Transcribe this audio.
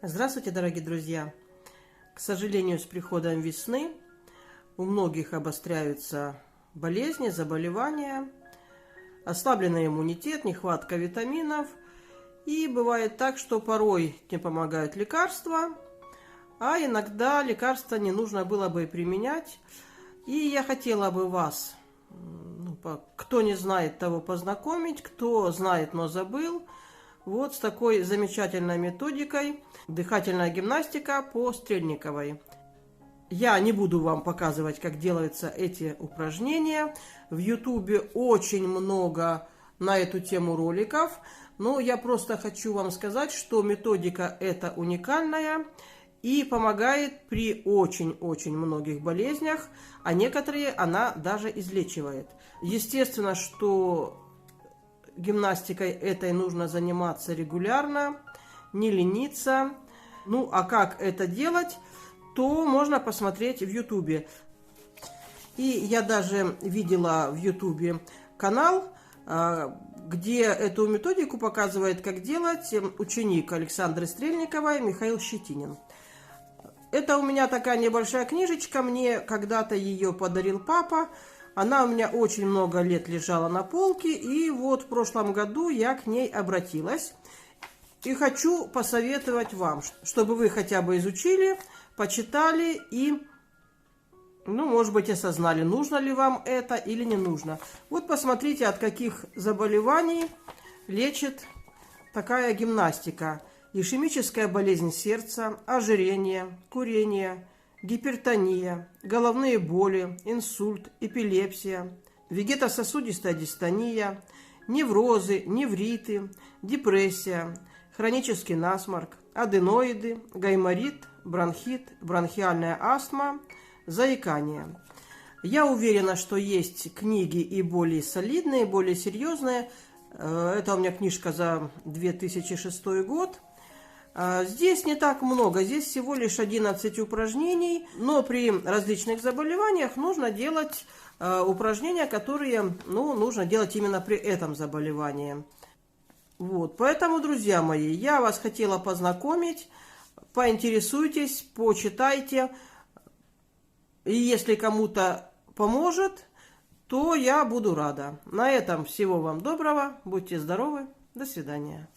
Здравствуйте, дорогие друзья! К сожалению, с приходом весны у многих обостряются болезни, заболевания, ослабленный иммунитет, нехватка витаминов. И бывает так, что порой не помогают лекарства, а иногда лекарства не нужно было бы применять. И я хотела бы вас, кто не знает, того познакомить, кто знает, но забыл, вот с такой замечательной методикой дыхательная гимнастика по Стрельниковой. Я не буду вам показывать, как делаются эти упражнения. В Ютубе очень много на эту тему роликов, но я просто хочу вам сказать, что методика эта уникальная и помогает при очень-очень многих болезнях, а некоторые она даже излечивает. Естественно, что гимнастикой этой нужно заниматься регулярно, не лениться. Ну, а как это делать, то можно посмотреть в Ютубе. И я даже видела в Ютубе канал, где эту методику показывает, как делать ученик Александры Стрельниковой Михаил Щетинин. Это у меня такая небольшая книжечка, мне когда-то ее подарил папа. Она у меня очень много лет лежала на полке, и вот в прошлом году я к ней обратилась. И хочу посоветовать вам, чтобы вы хотя бы изучили, почитали и, может быть, осознали, нужно ли вам это или не нужно. Вот посмотрите, от каких заболеваний лечит такая гимнастика. Ишемическая болезнь сердца, ожирение, курение, гипертония, головные боли, инсульт, эпилепсия, вегетососудистая дистония, неврозы, невриты, депрессия, хронический насморк, аденоиды, гайморит, бронхит, бронхиальная астма, заикание. Я уверена, что есть книги и более солидные, более серьезные. Это у меня книжка за 2006 год. Здесь не так много, здесь всего лишь 11 упражнений, но при различных заболеваниях нужно делать упражнения, которые нужно делать именно при этом заболевании. Вот, поэтому, друзья мои, я вас хотела познакомить, поинтересуйтесь, почитайте, и если кому-то поможет, то я буду рада. На этом всего вам доброго, будьте здоровы, до свидания.